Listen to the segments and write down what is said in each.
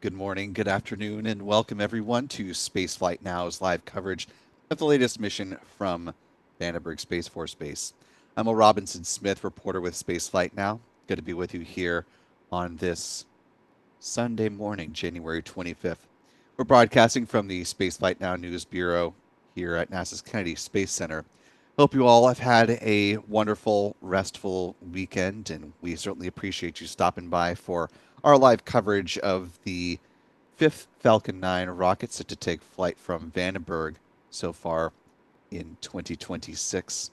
Good morning, good afternoon, and welcome everyone to Spaceflight Now's live coverage of the latest mission from Vandenberg Space Force Base. I'm a Robinson Smith, reporter with Spaceflight Now. Good to be with you here on this Sunday morning, January 25th. We're broadcasting from the Spaceflight Now News Bureau here at NASA's Kennedy Space Center. Hope you all have had a wonderful, restful weekend, and we certainly appreciate you stopping by for our live coverage of the fifth Falcon 9 rocket set to take flight from Vandenberg so far in 2026.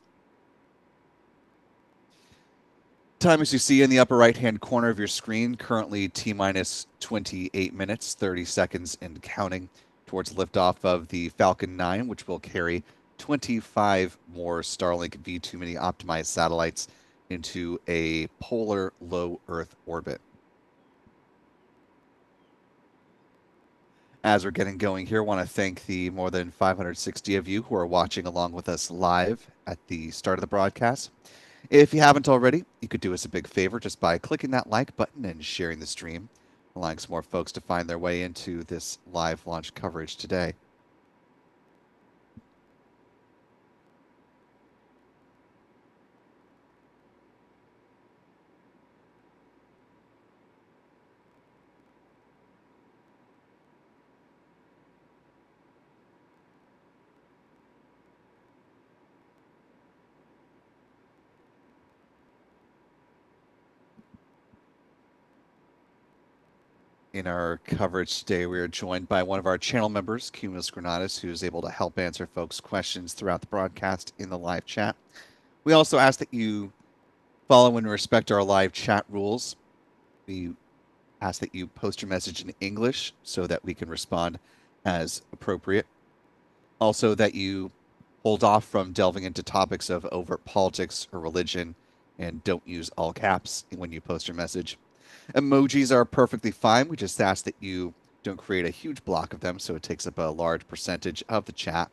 Time, as you see in the upper right-hand corner of your screen, currently T-minus 28 minutes, 30 seconds and counting towards liftoff of the Falcon 9, which will carry 25 more Starlink V2 mini optimized satellites into a polar low Earth orbit. As we're getting going here, I want to thank the more than 560 of you who are watching along with us live at the start of the broadcast. If you haven't already, you could do us a big favor just by clicking that like button and sharing the stream, allowing some more folks to find their way into this live launch coverage today. In our coverage today, we are joined by one of our channel members, Cumulus Granatus, who is able to help answer folks' questions throughout the broadcast in the live chat. We also ask that you follow and respect our live chat rules. We ask that you post your message in English so that we can respond as appropriate. Also, that you hold off from delving into topics of overt politics or religion and don't use all caps when you post your message. Emojis are perfectly fine. We just ask that you don't create a huge block of them so it takes up a large percentage of the chat.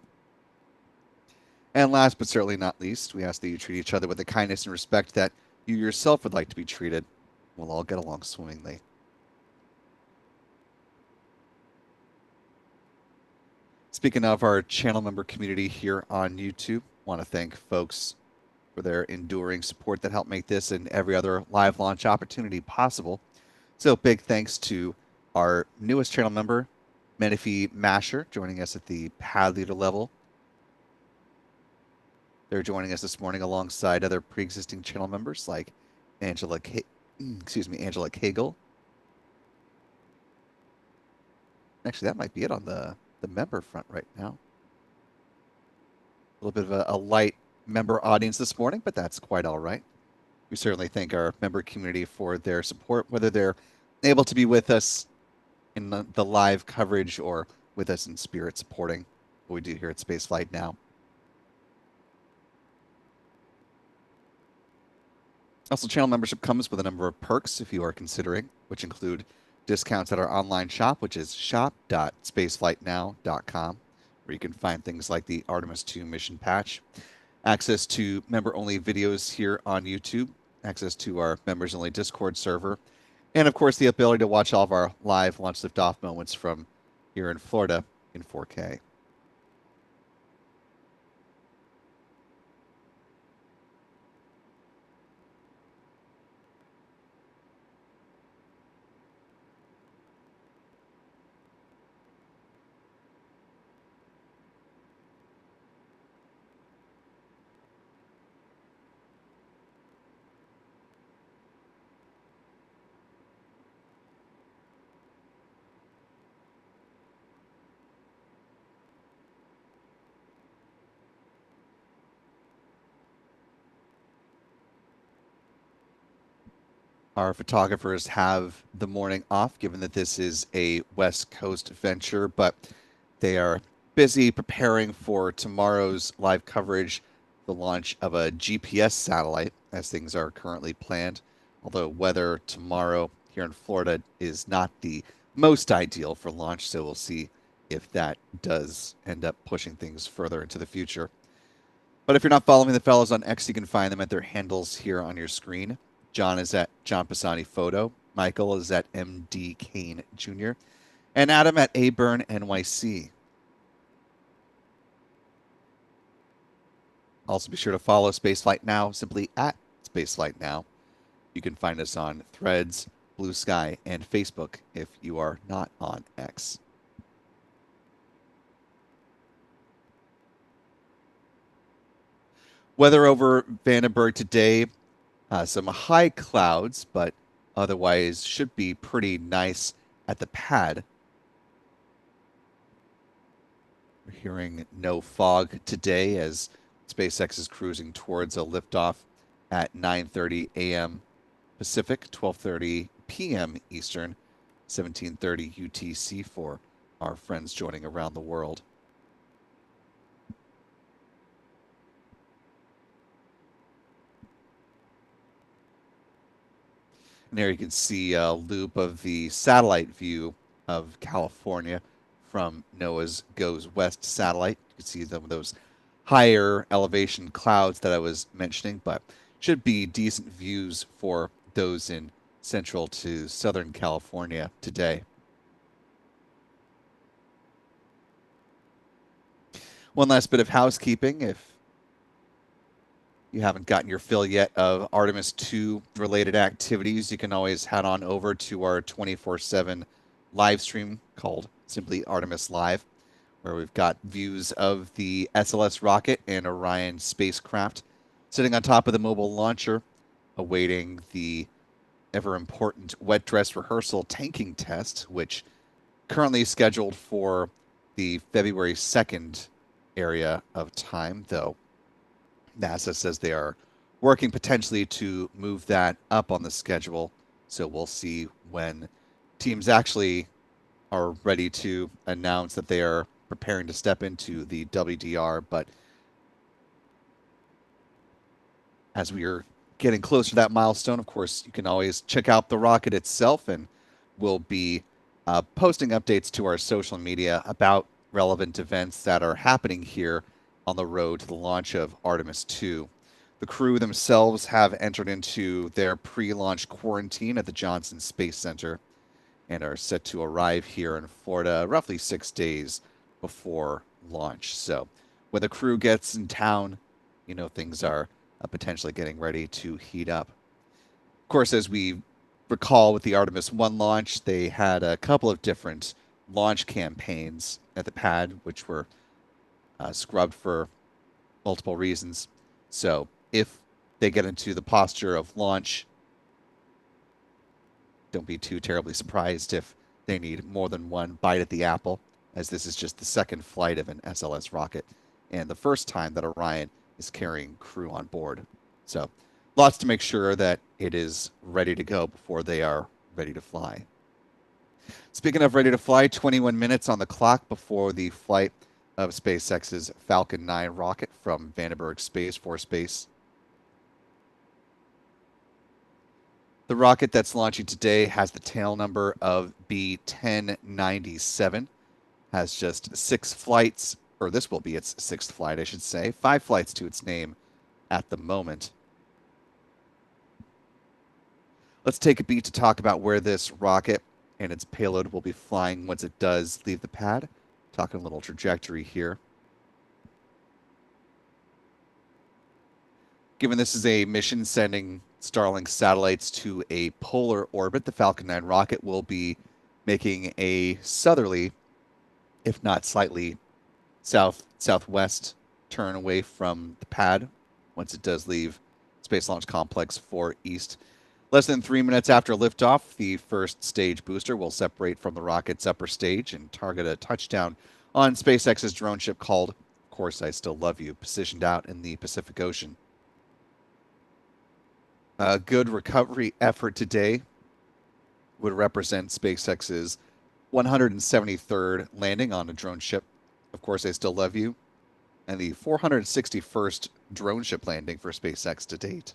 And last but certainly not least, we ask that you treat each other with the kindness and respect that you yourself would like to be treated. We'll all get along swimmingly. Speaking of our channel member community here on YouTube, I want to thank folks for their enduring support that helped make this and every other live launch opportunity possible. So big thanks to our newest channel member, Menifee Masher, joining us at the pad leader level. They're joining us this morning alongside other pre-existing channel members like Angela Cagle. Actually, that might be it on the member front right now. A little bit of a light member audience this morning, but that's quite all right. We certainly thank our member community for their support, whether they're able to be with us in the live coverage or with us in spirit supporting what we do here at Spaceflight Now. Also, channel membership comes with a number of perks if you are considering, which include discounts at our online shop, which is shop.spaceflightnow.com, where you can find things like the Artemis 2 mission patch, access to member-only videos here on YouTube, access to our members-only Discord server, and of course the ability to watch all of our live launch liftoff moments from here in Florida in 4K. Our photographers have the morning off, given that this is a West Coast venture, but they are busy preparing for tomorrow's live coverage, the launch of a GPS satellite, as things are currently planned. Although weather tomorrow here in Florida is not the most ideal for launch, so we'll see if that does end up pushing things further into the future. But if you're not following the fellows on X, you can find them at their handles here on your screen. John is at John Pisani Photo. Michael is at MD Kane Jr. and Adam at Aburn NYC. Also, be sure to follow Spaceflight Now simply at Spaceflight Now. You can find us on Threads, Blue Sky, and Facebook if you are not on X. Weather over Vandenberg today, some high clouds, but otherwise should be pretty nice at the pad. We're hearing no fog today as SpaceX is cruising towards a liftoff at 9:30 a.m. Pacific, 12:30 p.m. Eastern, 17:30 UTC for our friends joining around the world. And there you can see a loop of the satellite view of California from NOAA's Goes West satellite. You can see some of those higher elevation clouds that I was mentioning, but should be decent views for those in central to southern California today. One last bit of housekeeping. If you haven't gotten your fill yet of Artemis 2 related activities, you can always head on over to our 24/7 live stream called simply Artemis Live, where we've got views of the SLS rocket and Orion spacecraft sitting on top of the mobile launcher, awaiting the ever important wet dress rehearsal tanking test, which currently scheduled for the February 2nd area of time, though NASA says they are working potentially to move that up on the schedule. So we'll see when teams actually are ready to announce that they are preparing to step into the WDR. But as we are getting closer to that milestone, of course, you can always check out the rocket itself, and we'll be posting updates to our social media about relevant events that are happening here on the road to the launch of Artemis 2. The crew themselves have entered into their pre-launch quarantine at the Johnson Space Center and are set to arrive here in Florida roughly 6 days before launch. So when the crew gets in town, things are potentially getting ready to heat up. Of course, as we recall with the Artemis 1 launch, they had a couple of different launch campaigns at the pad, which were scrubbed for multiple reasons. So if they get into the posture of launch, don't be too terribly surprised if they need more than one bite at the apple, as this is just the second flight of an SLS rocket and the first time that Orion is carrying crew on board. So lots to make sure that it is ready to go before they are ready to fly. Speaking of ready to fly, 21 minutes on the clock before the flight of SpaceX's Falcon 9 rocket from Vandenberg Space Force Base. The rocket that's launching today has the tail number of B1097, has just 6 flights, or this will be its 6th flight, I should say, 5 flights to its name at the moment. Let's take a beat to talk about where this rocket and its payload will be flying once it does leave the pad. Talking a little trajectory here. Given this is a mission sending Starlink satellites to a polar orbit, the Falcon 9 rocket will be making a southerly, if not slightly southwest turn away from the pad once it does leave Space Launch Complex for east. Less than 3 minutes after liftoff, the first stage booster will separate from the rocket's upper stage and target a touchdown on SpaceX's drone ship called, of course, I Still Love You, positioned out in the Pacific Ocean. A good recovery effort today would represent SpaceX's 173rd landing on a drone ship. Of course, I Still Love You, and the 461st drone ship landing for SpaceX to date.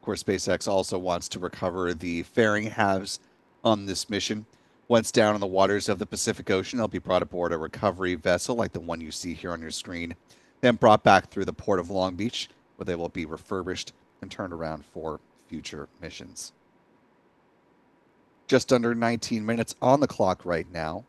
Of course, SpaceX also wants to recover the fairing halves on this mission. Once down in the waters of the Pacific Ocean, they'll be brought aboard a recovery vessel like the one you see here on your screen, then brought back through the port of Long Beach, where they will be refurbished and turned around for future missions. Just under 19 minutes on the clock right now.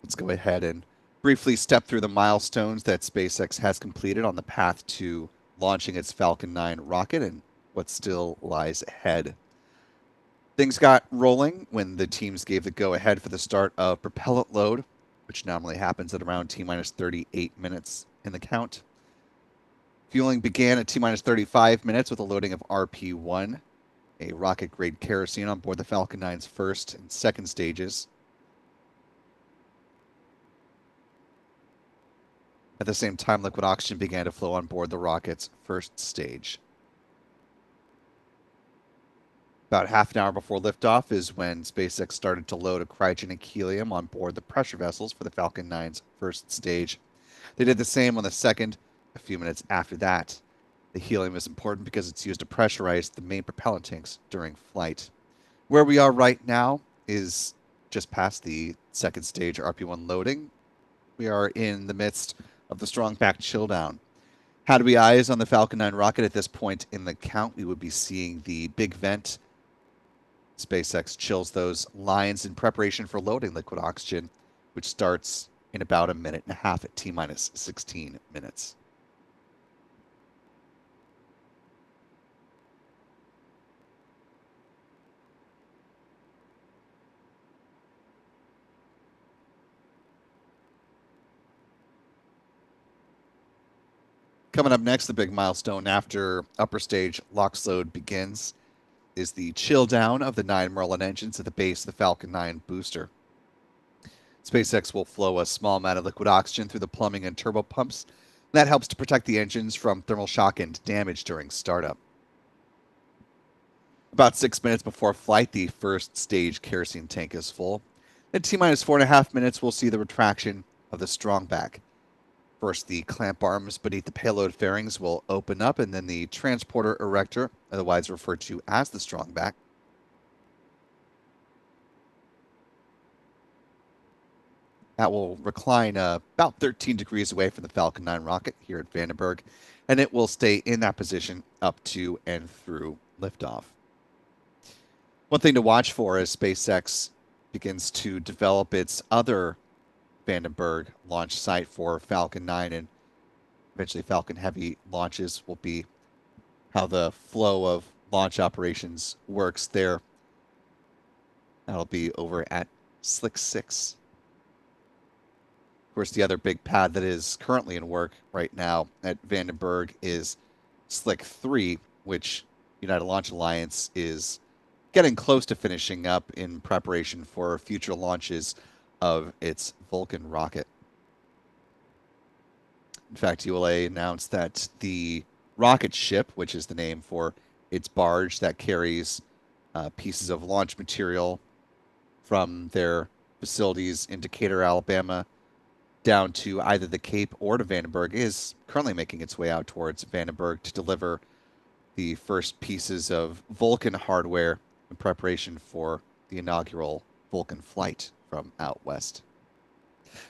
Let's go ahead and briefly step through the milestones that SpaceX has completed on the path to launching its Falcon 9 rocket and what still lies ahead. Things got rolling when the teams gave the go-ahead for the start of propellant load, which normally happens at around T-minus 38 minutes in the count. Fueling began at T-minus 35 minutes with a loading of RP-1, a rocket-grade kerosene on board the Falcon 9's first and second stages. At the same time, liquid oxygen began to flow on board the rocket's first stage. About half an hour before liftoff is when SpaceX started to load a cryogenic helium on board the pressure vessels for the Falcon 9's first stage. They did the same on the second, a few minutes after that. The helium is important because it's used to pressurize the main propellant tanks during flight. Where we are right now is just past the second stage RP-1 loading. We are in the midst of the strong back chill down. Had we eyes on the Falcon 9 rocket at this point in the count, we would be seeing the big vent. SpaceX chills those lines in preparation for loading liquid oxygen, which starts in about a minute and a half at T-minus 16 minutes. Coming up next, the big milestone after upper stage LOX load begins is the chill down of the 9 Merlin engines at the base of the Falcon 9 booster. SpaceX will flow a small amount of liquid oxygen through the plumbing and turbo pumps. That helps to protect the engines from thermal shock and damage during startup. About 6 minutes before flight, the first stage kerosene tank is full. At T-minus 4.5 minutes, we'll see the retraction of the strong back. First, the clamp arms beneath the payload fairings will open up, and then the transporter erector, otherwise referred to as the strong back, that will recline about 13 degrees away from the Falcon 9 rocket here at Vandenberg, and it will stay in that position up to and through liftoff. One thing to watch for as SpaceX begins to develop its other Vandenberg launch site for Falcon 9 and eventually Falcon Heavy launches will be how the flow of launch operations works there. That'll be over at Slick 6. Of course, the other big pad that is currently in work right now at Vandenberg is Slick 3, which United Launch Alliance is getting close to finishing up in preparation for future launches of its Vulcan rocket. In fact, ULA announced that the rocket ship, which is the name for its barge that carries pieces of launch material from their facilities in Decatur, Alabama, down to either the Cape or to Vandenberg, is currently making its way out towards Vandenberg to deliver the first pieces of Vulcan hardware in preparation for the inaugural Vulcan flight from out west.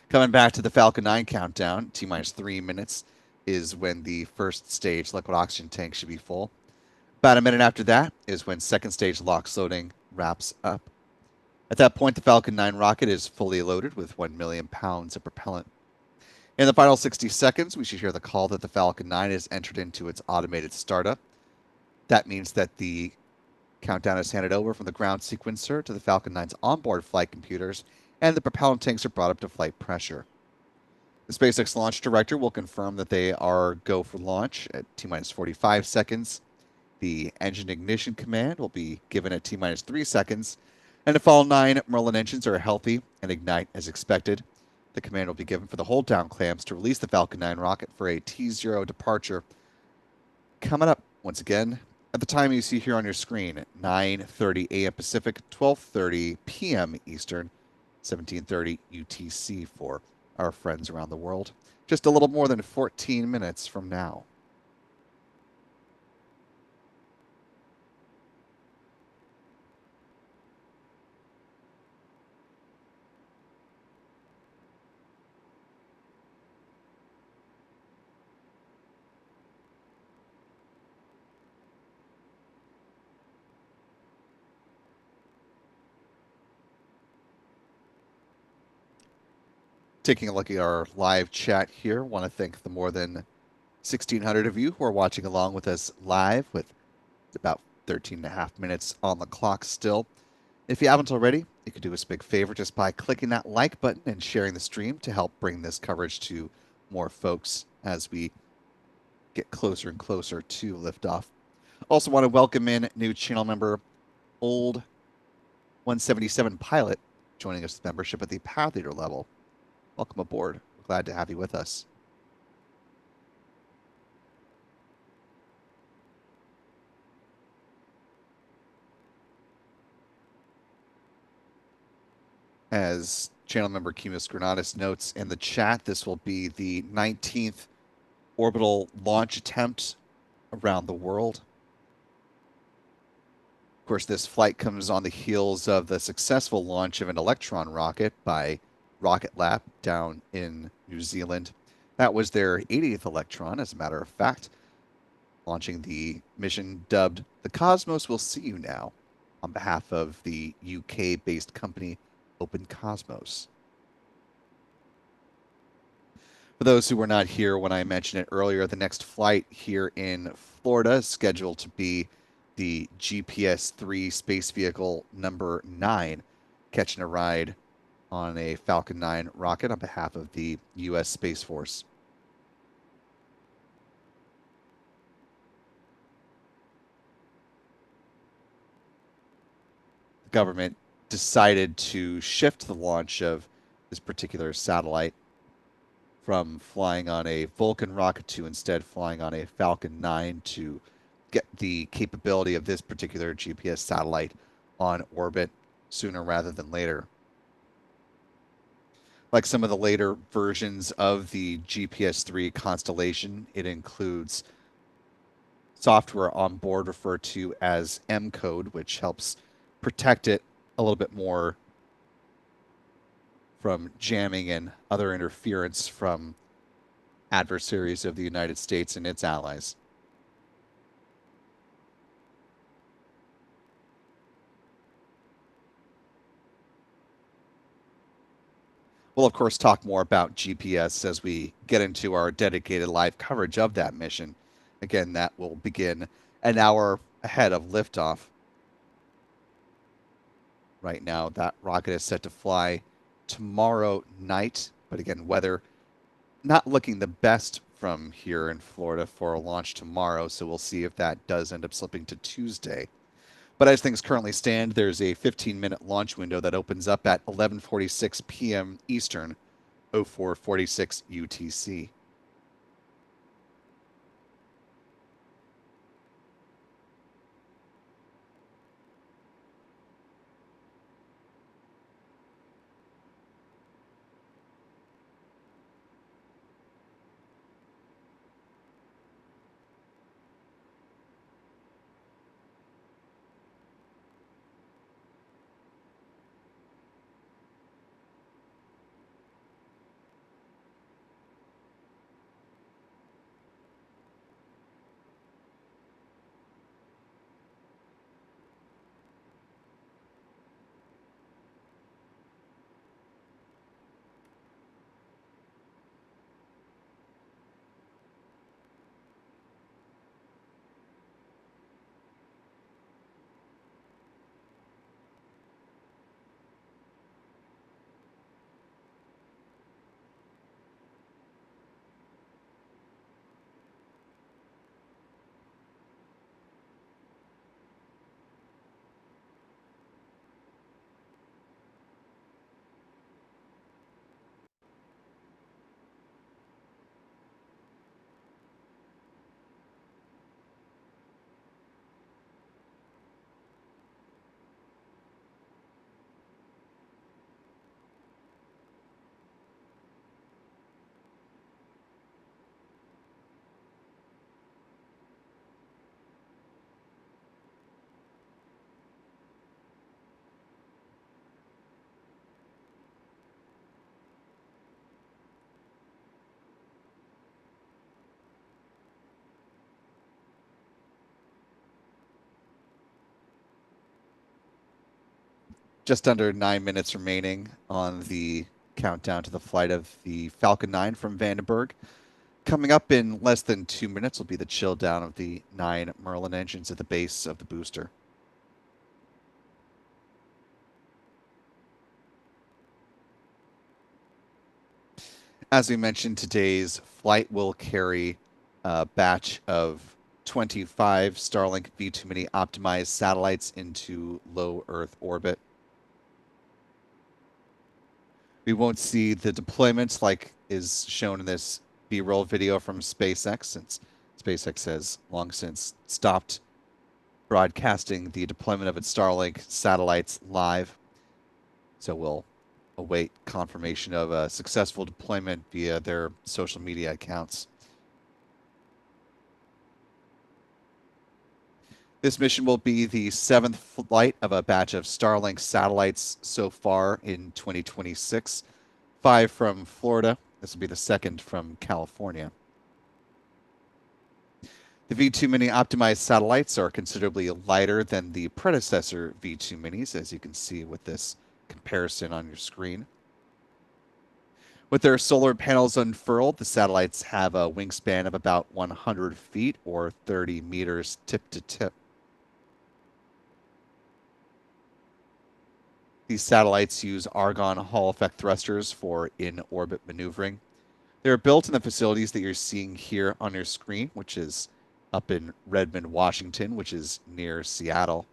Coming back to the Falcon 9 countdown, T-minus 3 minutes is when the first stage liquid oxygen tank should be full. About a minute after that is when second stage LOX loading wraps up. At that point, the Falcon 9 rocket is fully loaded with 1 million pounds of propellant. In the final 60 seconds, we should hear the call that the Falcon 9 has entered into its automated startup. That means that the countdown is handed over from the ground sequencer to the Falcon 9's onboard flight computers, and the propellant tanks are brought up to flight pressure. The SpaceX launch director will confirm that they are go for launch at T-minus 45 seconds. The engine ignition command will be given at T-minus 3 seconds, and if all 9 Merlin engines are healthy and ignite as expected, the command will be given for the hold down clamps to release the Falcon 9 rocket for a T0 departure. Coming up, once again, at the time you see here on your screen, 9:30 a.m. Pacific, 12:30 p.m. Eastern, 17:30 UTC for our friends around the world. just a little more than 14 minutes from now. Taking a look at our live chat here, want to thank the more than 1,600 of you who are watching along with us live with about 13 and a half minutes on the clock still. If you haven't already, you could do us a big favor just by clicking that like button and sharing the stream to help bring this coverage to more folks as we get closer and closer to liftoff. Also want to welcome in new channel member, Old 177 Pilot, joining us with membership at the Path Leader level. Welcome aboard. We're glad to have you with us. As channel member Cumulus Granatus notes in the chat, this will be the 19th orbital launch attempt around the world. Of course, this flight comes on the heels of the successful launch of an Electron rocket by Rocket Lab down in New Zealand. That was their 80th Electron, as a matter of fact, launching the mission dubbed The Cosmos Will See You Now on behalf of the UK-based company Open Cosmos. For those who were not here when I mentioned it earlier, the next flight here in Florida is scheduled to be the GPS-3 space vehicle number 9, catching a ride on a Falcon 9 rocket on behalf of the U.S. Space Force. The government decided to shift the launch of this particular satellite from flying on a Vulcan rocket to instead flying on a Falcon 9 to get the capability of this particular GPS satellite on orbit sooner rather than later. Like some of the later versions of the GPS-3 constellation, it includes software on board referred to as M code, which helps protect it a little bit more from jamming and other interference from adversaries of the United States and its allies. We'll, of course, talk more about GPS as we get into our dedicated live coverage of that mission. Again, that will begin an hour ahead of liftoff. Right now, that rocket is set to fly tomorrow night. But again, weather not looking the best from here in Florida for a launch tomorrow. So we'll see if that does end up slipping to Tuesday. But as things currently stand, there's a 15-minute launch window that opens up at 11:46 p.m. Eastern, 04:46 UTC. Just under 9 minutes remaining on the countdown to the flight of the Falcon 9 from Vandenberg. Coming up in less than 2 minutes will be the chill down of the 9 Merlin engines at the base of the booster. As we mentioned, today's flight will carry a batch of 25 Starlink V2 Mini optimized satellites into low Earth orbit. We won't see the deployments like is shown in this B-roll video from SpaceX, since SpaceX has long since stopped broadcasting the deployment of its Starlink satellites live. So we'll await confirmation of a successful deployment via their social media accounts. This mission will be the 7th flight of a batch of Starlink satellites so far in 2026. 5 from Florida. This will be the 2nd from California. The V2 Mini optimized satellites are considerably lighter than the predecessor V2 Minis, as you can see with this comparison on your screen. With their solar panels unfurled, the satellites have a wingspan of about 100 feet or 30 meters tip to tip. These satellites use argon Hall effect thrusters for in-orbit maneuvering. They're built in the facilities that you're seeing here on your screen, which is up in Redmond, Washington, which is near Seattle.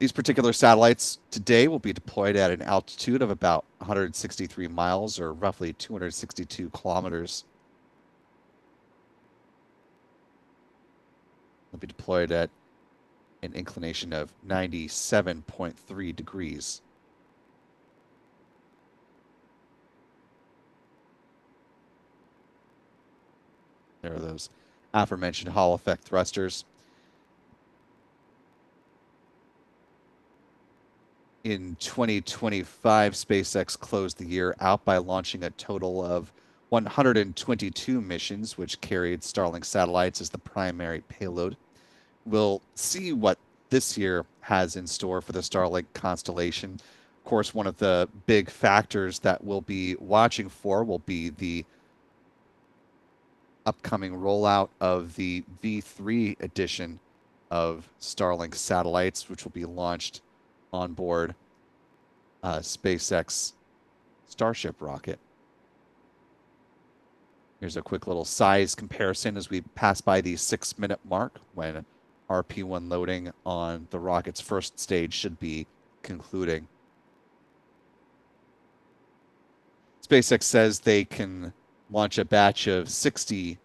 These particular satellites today will be deployed at an altitude of about 163 miles or roughly 262 kilometers. They'll be deployed at an inclination of 97.3 degrees. There are those aforementioned Hall effect thrusters. In 2025, SpaceX closed the year out by launching a total of 122 missions, which carried Starlink satellites as the primary payload. We'll see what this year has in store for the Starlink constellation. Of course, one of the big factors that we'll be watching for will be the upcoming rollout of the V3 edition of Starlink satellites, which will be launched on board SpaceX Starship rocket. Here's a quick little size comparison as we pass by the 6-minute mark when RP1 loading on the rocket's first stage should be concluding. SpaceX says they can launch a batch of 60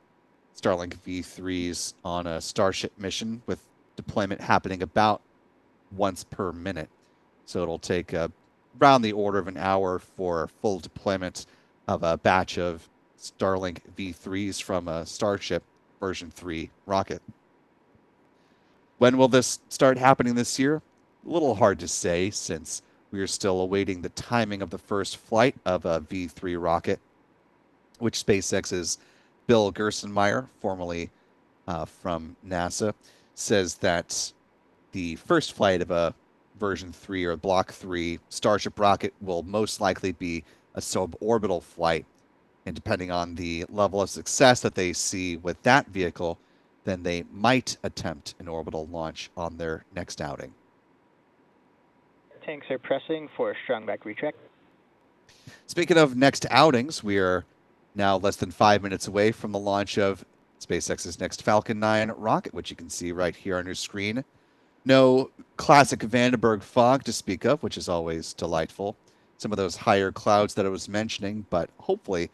Starlink V3s on a Starship mission, with deployment happening about once per minute. So it'll take around the order of an hour for full deployment of a batch of Starlink V3s from a Starship version 3 rocket. When will this start happening this year? A little hard to say, since we are still awaiting the timing of the first flight of a V3 rocket, which SpaceX's Bill Gerstenmaier, formerly from NASA, says that the first flight of a version 3 or Block 3 Starship rocket will most likely be a suborbital flight. And depending on the level of success that they see with that vehicle, then they might attempt an orbital launch on their next outing. Tanks are pressing for strong back retract. Speaking of next outings, we are now less than 5 minutes away from the launch of SpaceX's next Falcon 9 rocket, which you can see right here on your screen. No classic Vandenberg fog to speak of, which is always delightful. Some of those higher clouds that I was mentioning, but hopefully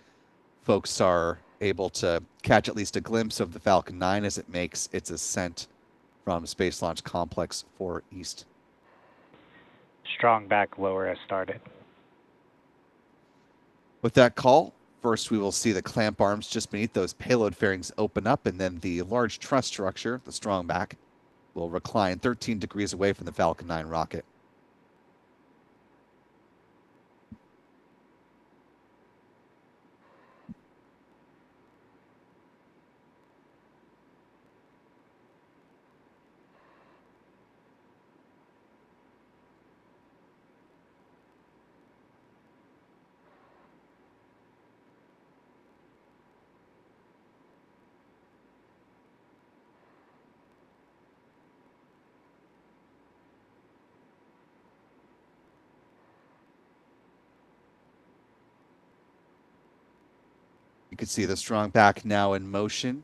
folks are able to catch at least a glimpse of the Falcon 9 as it makes its ascent from Space Launch Complex 4 East. Strong back lower has started. With that call, first we will see the clamp arms just beneath those payload fairings open up, and then the large truss structure, the strong back, will recline 13 degrees away from the Falcon 9 rocket. can see the strong back now in motion.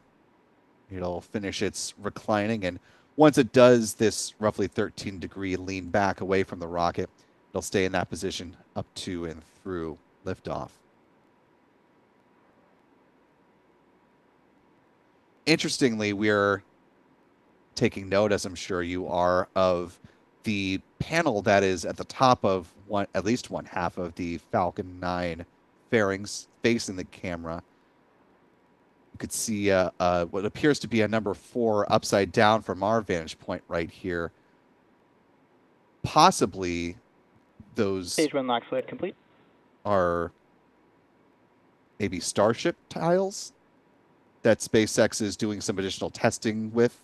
It'll finish its reclining, and once it does this roughly 13-degree lean back away from the rocket, it'll stay in that position up to and through liftoff. Interestingly, we're taking note, as I'm sure you are, of the panel that is at the top of at least one half of the Falcon 9 fairings facing the camera. You could see what appears to be a number 4 upside down from our vantage point right here. Possibly those Stage 1 lock fluid complete. are maybe Starship tiles that SpaceX is doing some additional testing with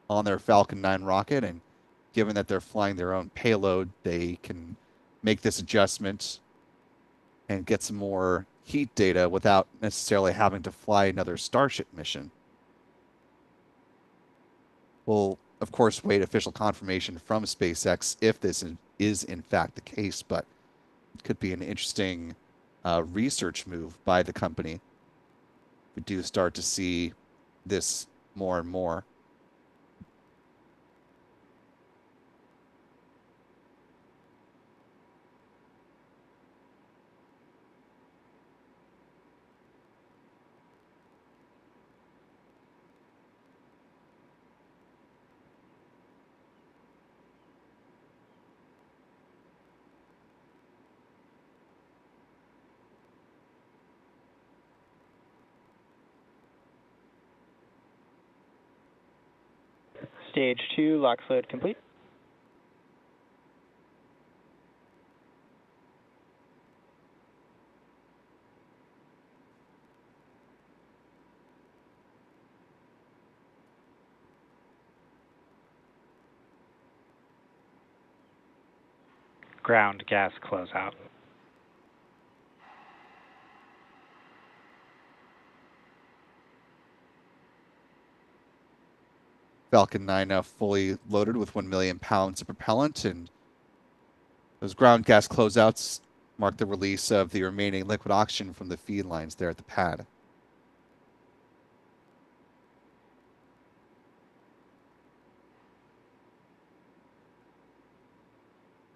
on their Falcon 9 rocket. And given that they're flying their own payload, they can make this adjustment and get some more heat data without necessarily having to fly another Starship mission. We'll, of course, wait official confirmation from SpaceX if this is in fact the case, but it could be an interesting research move by the company. We do start to see this more and more. Stage 2 lock fluid complete. Ground gas closeout. Falcon 9 now fully loaded with 1 million pounds of propellant, and those ground gas closeouts mark the release of the remaining liquid oxygen from the feed lines there at the pad.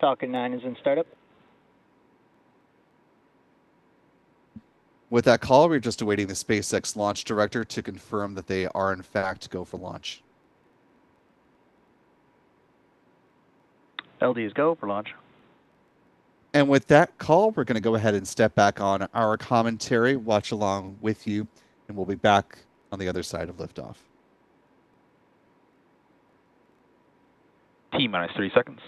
Falcon 9 is in startup. With that call, we're just awaiting the SpaceX launch director to confirm that they are in fact go for launch. LD is go for launch. And with that call, we're going to go ahead and step back on our commentary, watch along with you, and we'll be back on the other side of liftoff. T minus 3 seconds.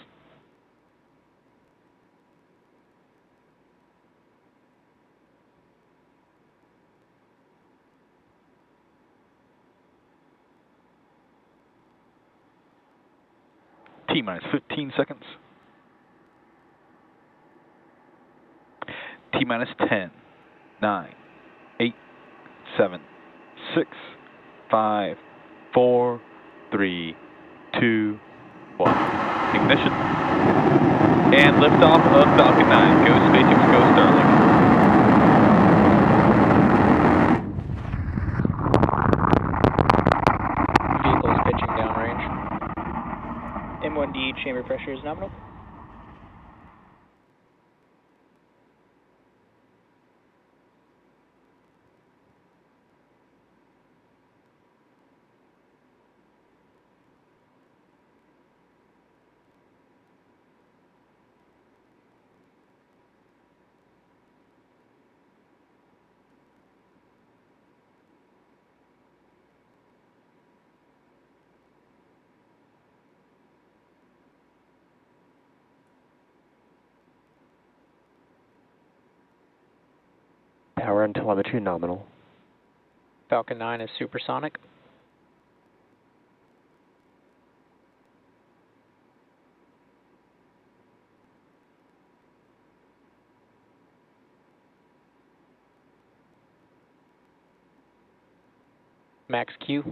T minus 15 seconds. T minus 10, 9, 8, 7, 6, 5, 4, 3, 2, 1. Ignition. And liftoff of Falcon 9. Go SpaceX, go Starlink. Vehicles pitching downrange. M1D chamber pressure is nominal. Power and telemetry nominal. Falcon 9 is supersonic. Max Q.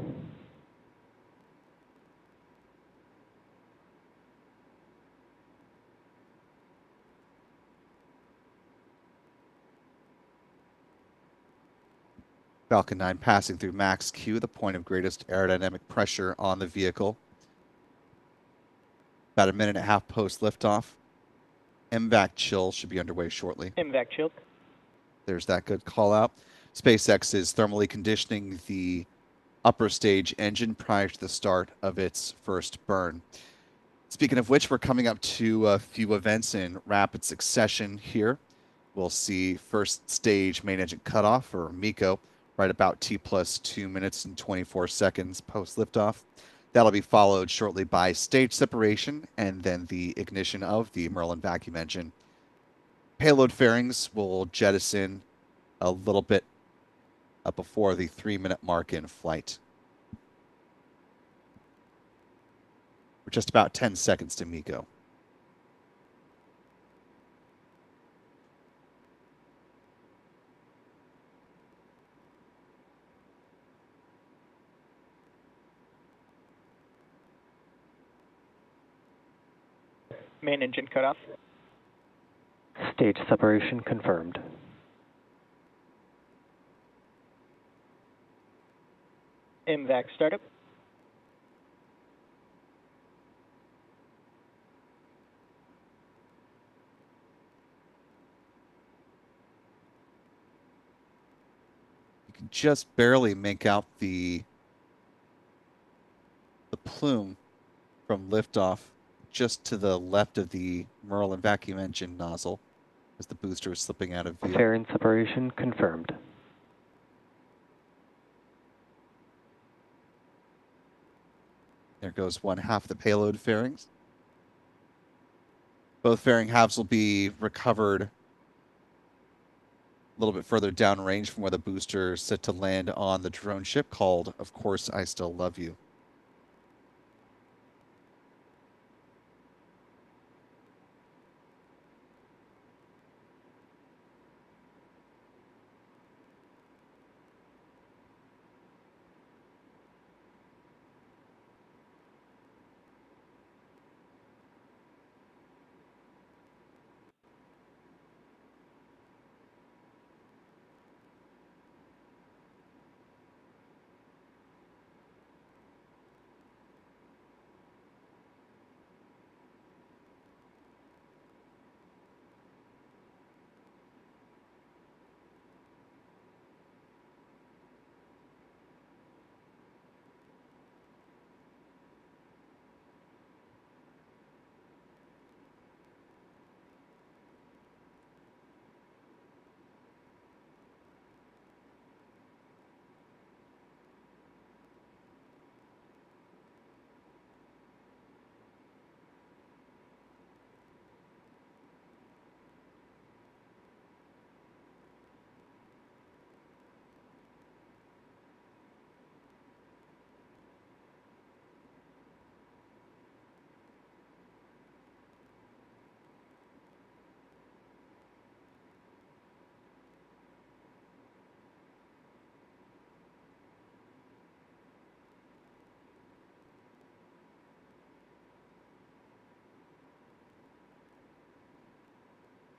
Falcon 9 passing through max Q, the point of greatest aerodynamic pressure on the vehicle. About a minute and a half post liftoff. MVAC chill should be underway shortly. MVAC chilled. There's that good call out. SpaceX is thermally conditioning the upper stage engine prior to the start of its first burn. Speaking of which, we're coming up to a few events in rapid succession here. We'll see first stage main engine cutoff, or MECO, right about T plus 2 minutes and 24 seconds post liftoff. That'll be followed shortly by stage separation and then the ignition of the Merlin vacuum engine. Payload fairings will jettison a little bit before the 3-minute mark in flight. We're just about 10 seconds to MECO. Main engine cutoff. Stage separation confirmed. MVAC startup. You can just barely make out the plume from liftoff just to the left of the Merlin vacuum engine nozzle as the booster is slipping out of view. Fairing separation confirmed. There goes one half the payload fairings. Both fairing halves will be recovered a little bit further downrange from where the booster is set to land on the drone ship called, of course, I Still Love You.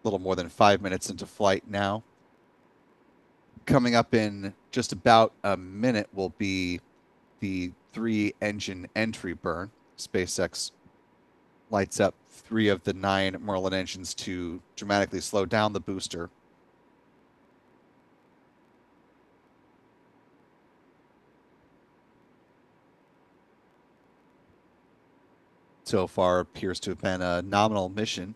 A little more than 5 minutes into flight now. Coming up in just about a minute will be the 3-engine entry burn. SpaceX lights up 3 of the 9 Merlin engines to dramatically slow down the booster. So far appears to have been a nominal mission.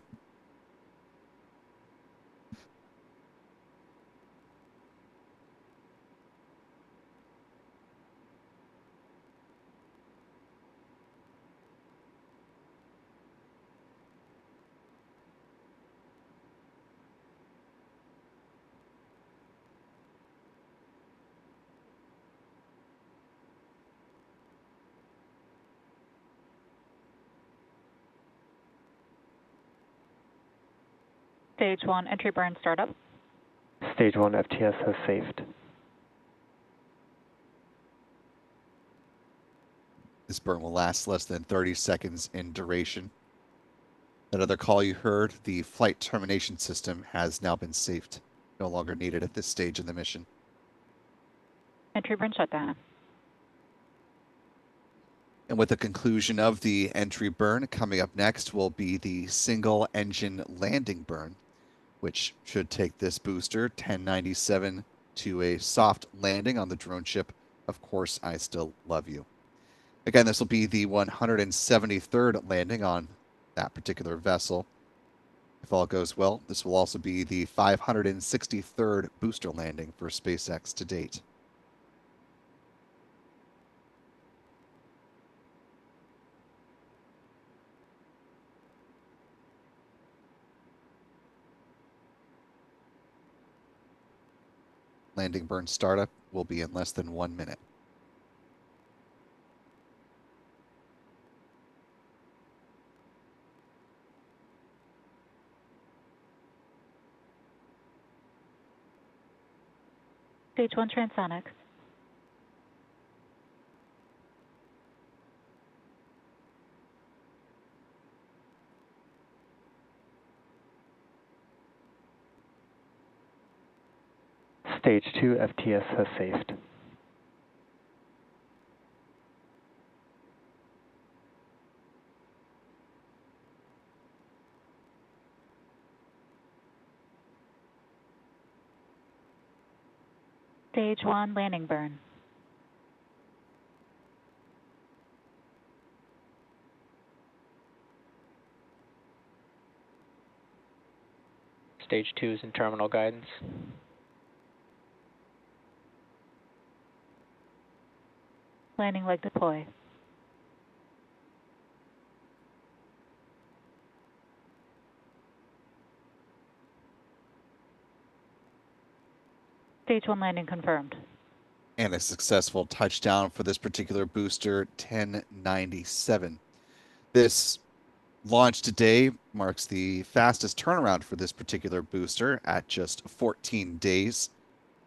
Stage 1 entry burn startup. Stage 1 FTS has saved. This burn will last less than 30 seconds in duration. That other call you heard, the flight termination system has now been saved. No longer needed at this stage in the mission. Entry burn shutdown. And with the conclusion of the entry burn, coming up next will be the single engine landing burn, which should take this booster 1097 to a soft landing on the drone ship. Of course, I still love you. Again, this will be the 173rd landing on that particular vessel. If all goes well, this will also be the 563rd booster landing for SpaceX to date. Landing burn startup will be in less than 1 minute. Stage 1 transonic. Stage 2 FTS has safed. Stage 1 landing burn. Stage 2 is in terminal guidance. Landing leg deploy. Stage 1 landing confirmed. And a successful touchdown for this particular booster, 1097. This launch today marks the fastest turnaround for this particular booster at just 14 days,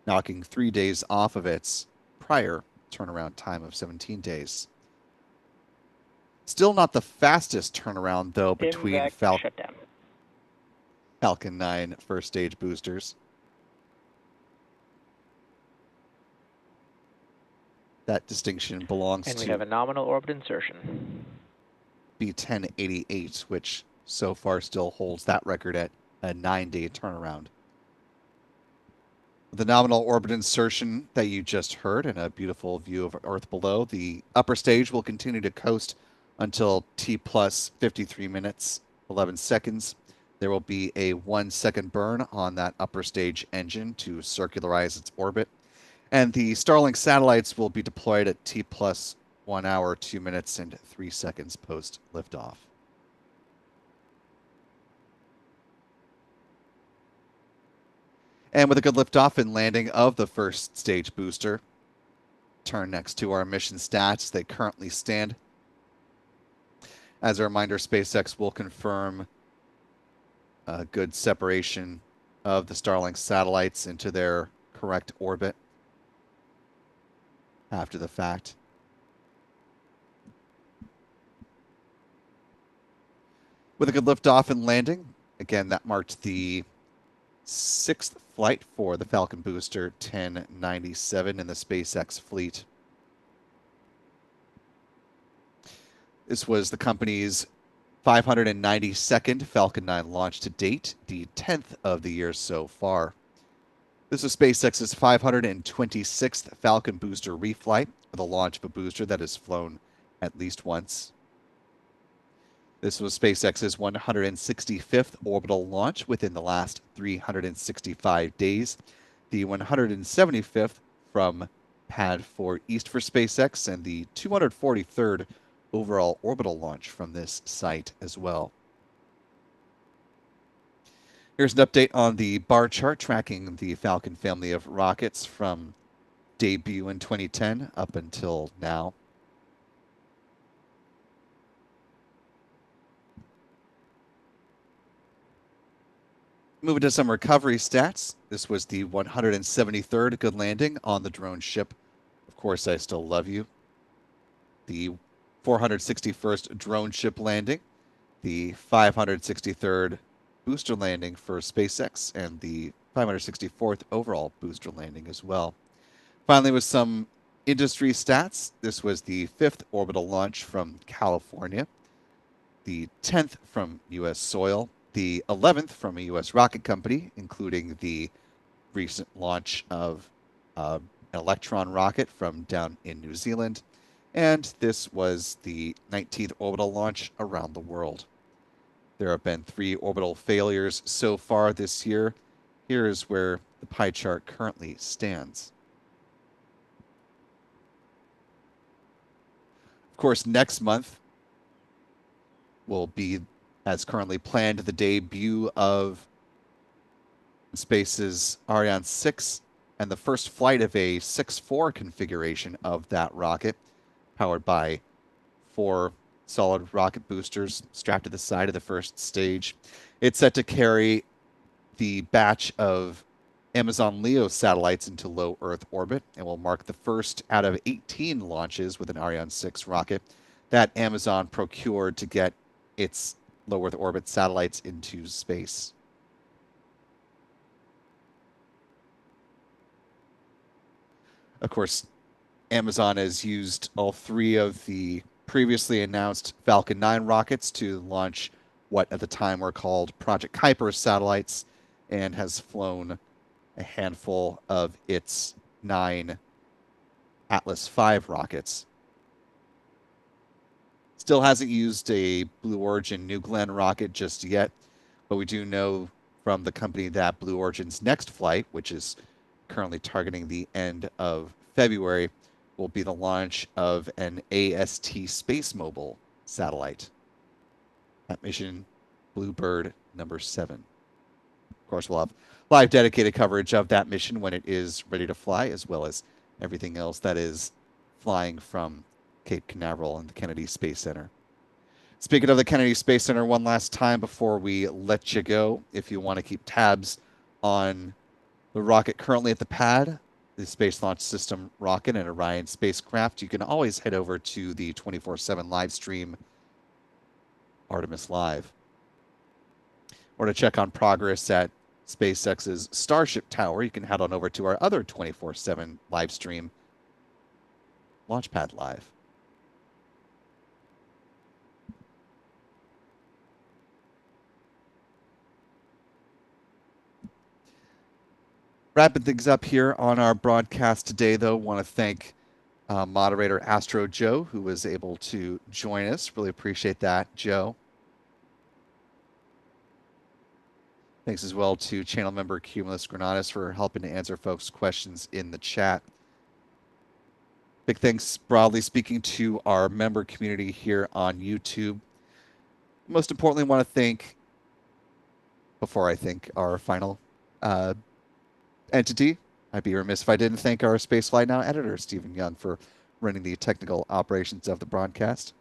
knocking 3 days off of its prior turnaround time of 17 days. Still not the fastest turnaround, though, between Vandenberg shutdown. Falcon 9 first stage boosters. That distinction belongs And we to have a nominal orbit insertion. B1088, which so far still holds that record at a 9-day turnaround. The nominal orbit insertion that you just heard and a beautiful view of Earth below, the upper stage will continue to coast until T plus 53 minutes, 11 seconds. There will be a 1 second burn on that upper stage engine to circularize its orbit. And the Starlink satellites will be deployed at T plus 1 hour, 2 minutes, and 3 seconds post liftoff. And with a good liftoff and landing of the first stage booster, turn next to our mission stats. They currently stand. As a reminder, SpaceX will confirm a good separation of the Starlink satellites into their correct orbit after the fact. With a good liftoff and landing, again, that marked the 6th flight for the Falcon booster 1097 in the SpaceX fleet. This was the company's 592nd Falcon 9 launch to date, the 10th of the year so far. This is SpaceX's 526th Falcon booster reflight, the launch of a booster that has flown at least once. This was SpaceX's 165th orbital launch within the last 365 days, the 175th from Pad 4 East for SpaceX, and the 243rd overall orbital launch from this site as well. Here's an update on the bar chart tracking the Falcon family of rockets from debut in 2010 up until now. Moving to some recovery stats. This was the 173rd good landing on the drone ship. Of course, I still love you. The 461st drone ship landing, the 563rd booster landing for SpaceX, and the 564th overall booster landing as well. Finally, with some industry stats, this was the 5th orbital launch from California, the 10th from U.S. soil, the 11th from a U.S. rocket company, including the recent launch of an Electron rocket from down in New Zealand, and this was the 19th orbital launch around the world. There have been 3 orbital failures so far this year. Here is where the pie chart currently stands. Of course, next month will be, as currently planned, the debut of Space's Ariane 6 and the first flight of a 6-4 configuration of that rocket, powered by 4 solid rocket boosters strapped to the side of the first stage. It's set to carry the batch of Amazon LEO satellites into low Earth orbit and will mark the first out of 18 launches with an Ariane 6 rocket that Amazon procured to get its low Earth orbit satellites into space. Of course, Amazon has used all 3 of the previously announced Falcon 9 rockets to launch what at the time were called Project Kuiper satellites, and has flown a handful of its 9 Atlas V rockets. Still hasn't used a Blue Origin New Glenn rocket just yet, but we do know from the company that Blue Origin's next flight, which is currently targeting the end of February, will be the launch of an AST Space Mobile satellite. That mission, Bluebird number 7. Of course, we'll have live dedicated coverage of that mission when it is ready to fly, as well as everything else that is flying from Cape Canaveral and the Kennedy Space Center. Speaking of the Kennedy Space Center, one last time before we let you go, if you want to keep tabs on the rocket currently at the pad, the Space Launch System rocket and Orion spacecraft, you can always head over to the 24/7 live stream Artemis Live. Or to check on progress at SpaceX's Starship Tower, you can head on over to our other 24/7 live stream, Launchpad Live. Wrapping things up here on our broadcast today, though, want to thank moderator Astro Joe, who was able to join us. Really appreciate that, Joe. Thanks as well to channel member Cumulus Granatus for helping to answer folks' questions in the chat. Big thanks, broadly speaking, to our member community here on YouTube. Most importantly, I want to thank, before I thank our final entity, I'd be remiss if I didn't thank our Spaceflight Now editor, Stephen Young, for running the technical operations of the broadcast.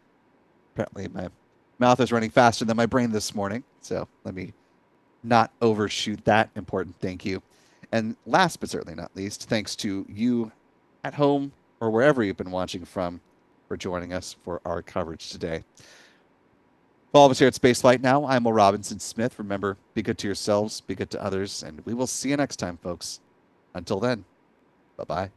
Apparently, my mouth is running faster than my brain this morning, so let me not overshoot that important thank you. And last but certainly not least, thanks to you at home or wherever you've been watching from for joining us for our coverage today. For all of us here at Spaceflight Now, I'm Will Robinson Smith. Remember, be good to yourselves, be good to others, and we will see you next time, folks. Until then, bye-bye.